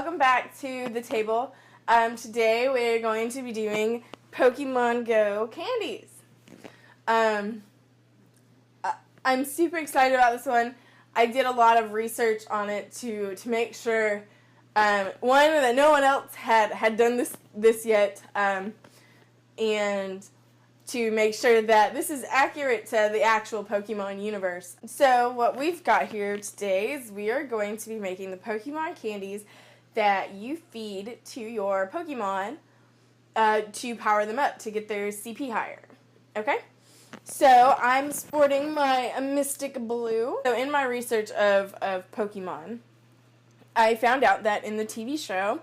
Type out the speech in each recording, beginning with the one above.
welcome back to the table. Today we're going to be doing Pokemon Go Candies. I'm super excited about this one. I did a lot of research on it to make sure, one, that no one else had done this yet, and to make sure that this is accurate to the actual Pokemon universe. So what we've got here today is we are going to be making the Pokemon candies that you feed to your Pokemon to power them up, to get their CP higher. Okay? So I'm sporting my Mystic Blue. So in my research of Pokemon, I found out that in the TV show,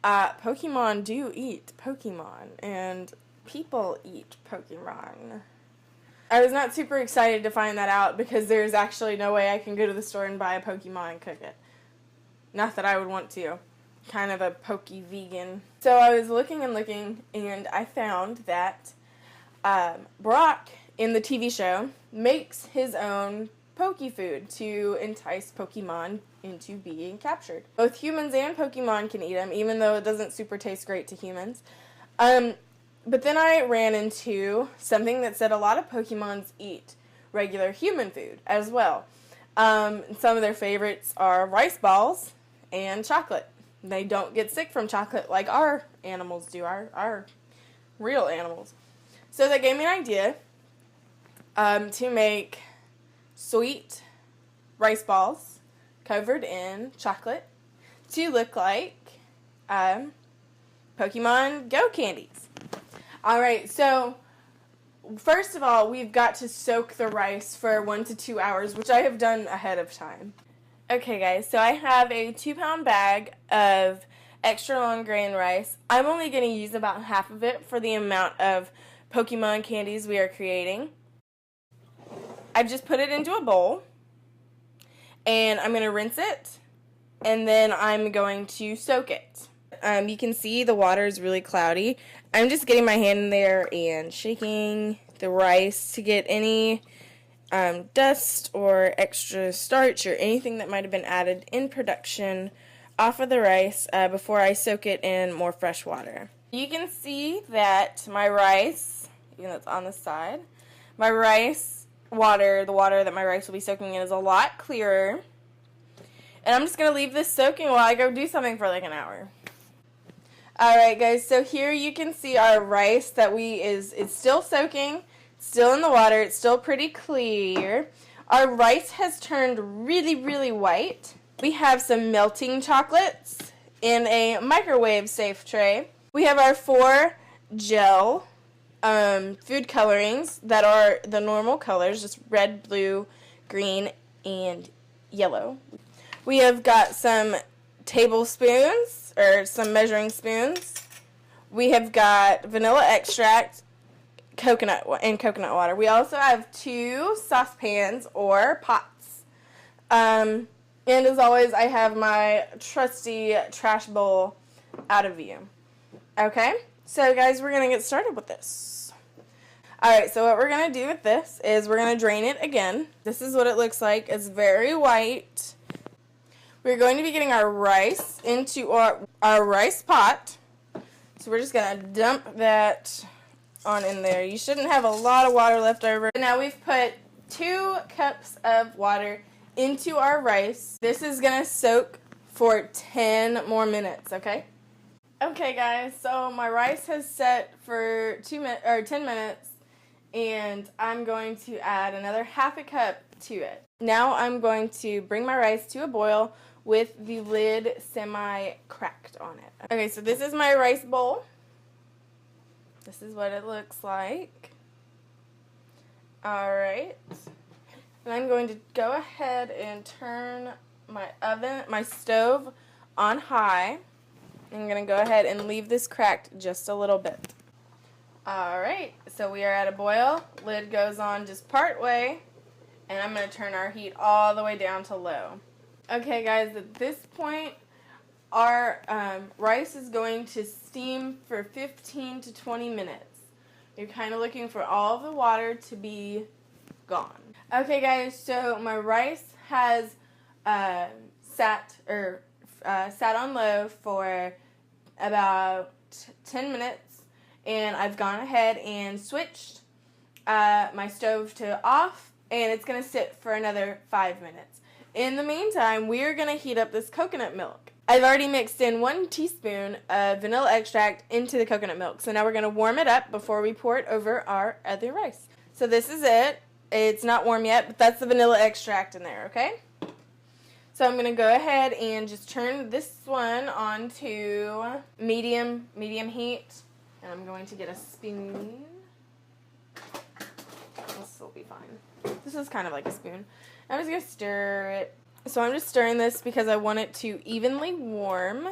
Pokemon do eat Pokemon, and people eat Pokemon. I was not super excited to find that out because there's actually no way I can go to the store and buy a Pokemon and cook it. Not that I would want to. Kind of a Poke vegan. So I was looking and I found that Brock in the TV show makes his own Poke food to entice Pokemon into being captured. Both humans and Pokemon can eat them, even though it doesn't super taste great to humans. But then I ran into something that said a lot of Pokemons eat regular human food as well. Some of their favorites are rice balls and chocolate. They don't get sick from chocolate like our animals do, our real animals. So that gave me an idea to make sweet rice balls covered in chocolate to look like Pokemon Go Candies. Alright, so first of all, we've got to soak the rice for 1 to 2 hours, which I have done ahead of time. Okay guys, so I have a 2-pound bag of extra long grain rice. I'm only going to use about half of it for the amount of Pokemon candies we are creating. I've just put it into a bowl, and I'm going to rinse it, and then I'm going to soak it. You can see the water is really cloudy. I'm just getting my hand in there and shaking the rice to get any dust or extra starch or anything that might have been added in production off of the rice before I soak it in more fresh water. You can see that my rice, even though it's on the side, my rice water, the water that my rice will be soaking in, is a lot clearer. And I'm just going to leave this soaking while I go do something for like an hour. Alright guys, so here you can see our rice that it's still soaking, still in the water, it's still pretty clear. Our rice has turned really, really white. We have some melting chocolates in a microwave safe tray. We have our 4 gel food colorings that are the normal colors, just red, blue, green, and yellow. We have got some tablespoons, or some measuring spoons. We have got vanilla extract, coconut water. We also have 2 saucepans or pots. And as always, I have my trusty trash bowl out of view. Okay, so guys, we're going to get started with this. Alright, so what we're going to do with this is we're going to drain it again. This is what it looks like. It's very white. We're going to be getting our rice into our rice pot. So we're just going to dump that on in there. You shouldn't have a lot of water left over. Now we've put 2 cups of water into our rice. This is going to soak for 10 more minutes, okay? Okay guys, so my rice has set for 10 minutes, and I'm going to add another half a cup to it. Now I'm going to bring my rice to a boil with the lid semi-cracked on it. Okay, so this is my rice bowl. This is what it looks like. Alright. And I'm going to go ahead and turn my stove on high. I'm going to go ahead and leave this cracked just a little bit. Alright, so we are at a boil. Lid goes on just part way. And I'm going to turn our heat all the way down to low. Okay guys, at this point, our rice is going to steam for 15 to 20 minutes. You're kind of looking for all of the water to be gone. Okay guys, so my rice has sat, or sat on low for about 10 minutes, and I've gone ahead and switched my stove to off, and it's going to sit for another 5 minutes. In the meantime, we're going to heat up this coconut milk. I've already mixed in 1 teaspoon of vanilla extract into the coconut milk. So now we're going to warm it up before we pour it over our other rice. So this is it. It's not warm yet, but that's the vanilla extract in there, okay? So I'm going to go ahead and just turn this one on to medium heat. And I'm going to get a spoon. This will be fine. This is kind of like a spoon. I'm just going to stir it. So I'm just stirring this because I want it to evenly warm.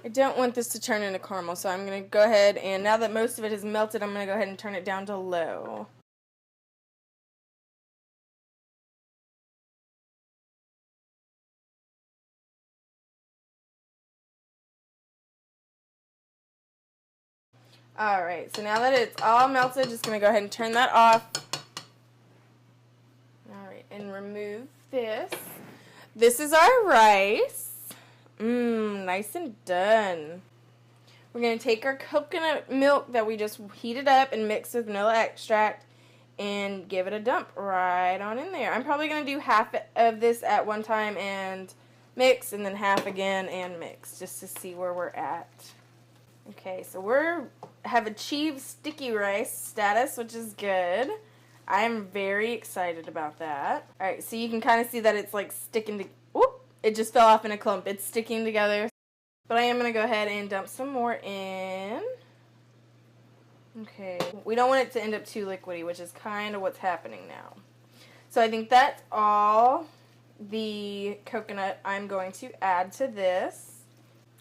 I don't want this to turn into caramel, so I'm going to go ahead and now that most of it is melted, I'm going to go ahead and turn it down to low. Alright, so now that it's all melted, just going to go ahead and turn that off. Alright, and remove this. This is our rice. Nice and done. We're going to take our coconut milk that we just heated up and mixed with vanilla extract and give it a dump right on in there. I'm probably going to do half of this at one time and mix, and then half again and mix, just to see where we're at. Okay, so have achieved sticky rice status, which is good. I'm very excited about that. Alright, so you can kind of see that it's like sticking to... Whoop! It just fell off in a clump. It's sticking together. But I am going to go ahead and dump some more in. Okay. We don't want it to end up too liquidy, which is kind of what's happening now. So I think that's all the coconut I'm going to add to this.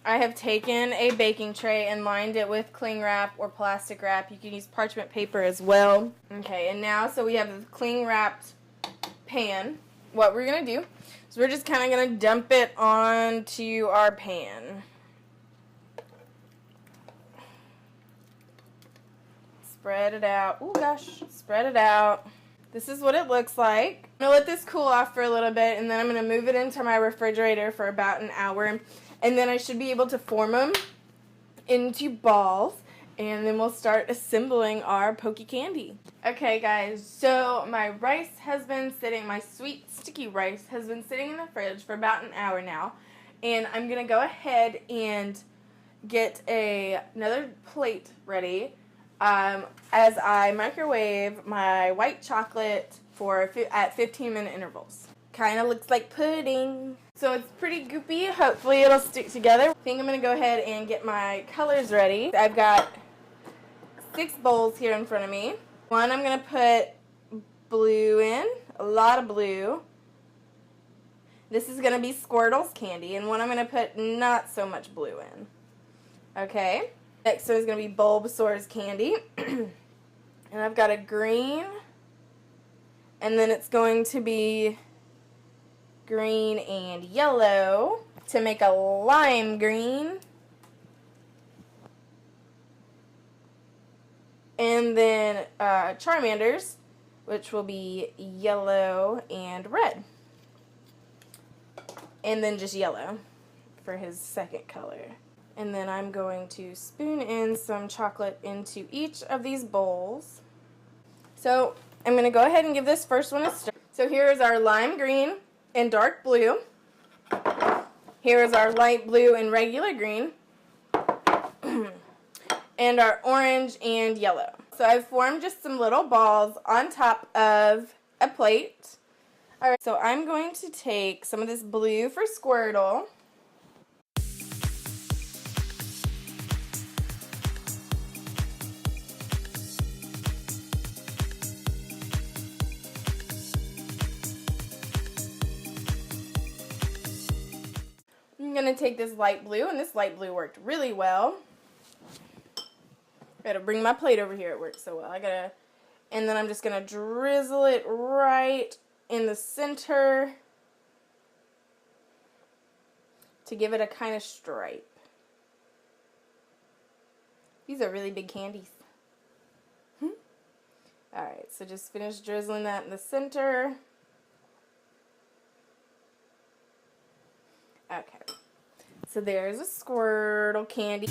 I have taken a baking tray and lined it with cling wrap or plastic wrap. You can use parchment paper as well. Okay, and now so we have the cling wrapped pan. What we're going to do is we're just kind of going to dump it onto our pan. Spread it out. Oh gosh, spread it out. This is what it looks like. I'm going to let this cool off for a little bit, and then I'm going to move it into my refrigerator for about an hour. And then I should be able to form them into balls, and then we'll start assembling our poke candy. Okay guys, so my rice has been sitting, my sweet sticky rice has been sitting in the fridge for about an hour now. And I'm going to go ahead and get another plate ready as I microwave my white chocolate at 15-minute intervals. Kind of looks like pudding. So it's pretty goopy. Hopefully it'll stick together. I think I'm going to go ahead and get my colors ready. I've got 6 bowls here in front of me. One I'm going to put blue in, a lot of blue. This is going to be Squirtle's candy, and one I'm going to put not so much blue in. Okay. Next one is going to be Bulbasaur's candy. And I've got a green, and then it's going to be green and yellow to make a lime green. And then Charmander's, which will be yellow and red. And then just yellow for his second color. And then I'm going to spoon in some chocolate into each of these bowls. So I'm going to go ahead and give this first one a stir. So here is our lime green and dark blue. Here is our light blue and regular green. And our orange and yellow. So I've formed just some little balls on top of a plate. Alright, so I'm going to take some of this blue for Squirtle. I'm going to take this light blue, and this light blue worked really well. I gotta bring my plate over here. It works so well. And then I'm just gonna drizzle it right in the center to give it a kind of stripe. These are really big candies. Alright, so just finish drizzling that in the center. Okay. So there's a Squirtle candy.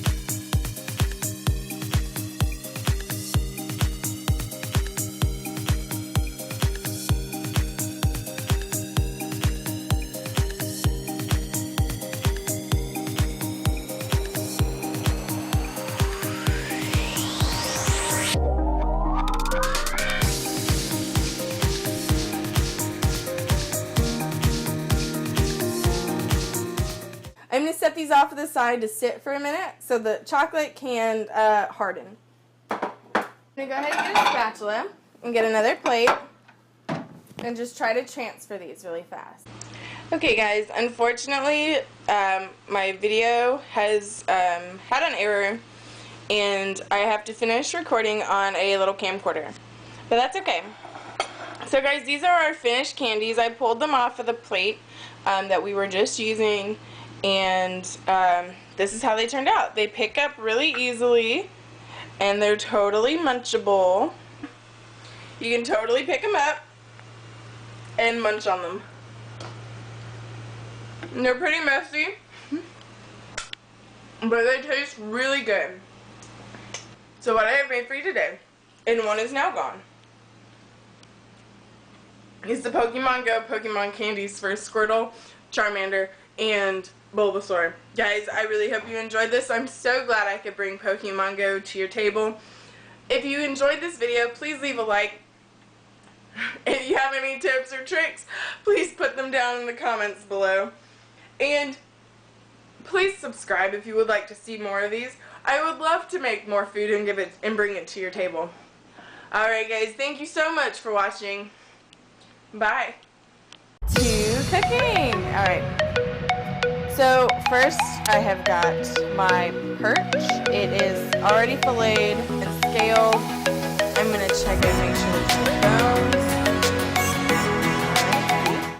I'm going to set these off to the side to sit for a minute so the chocolate can harden. I'm going to go ahead and get a spatula and get another plate and just try to transfer these really fast. Okay guys, unfortunately my video has had an error and I have to finish recording on a little camcorder. But that's okay. So guys, these are our finished candies. I pulled them off of the plate that we were just using. And this is how they turned out. They pick up really easily and they're totally munchable. You can totally pick them up and munch on them. And they're pretty messy, but they taste really good. So what I have made for you today, and one is now gone, is the Pokemon Go Pokemon Candies for Squirtle, Charmander, and Bulbasaur. Guys, I really hope you enjoyed this. I'm so glad I could bring Pokemon Go to your table. If you enjoyed this video, please leave a like. If you have any tips or tricks, please put them down in the comments below. And please subscribe if you would like to see more of these. I would love to make more food and give it and bring it to your table. Alright guys, thank you so much for watching. Bye. To cooking. Alright. So first I have got my perch. It is already filleted and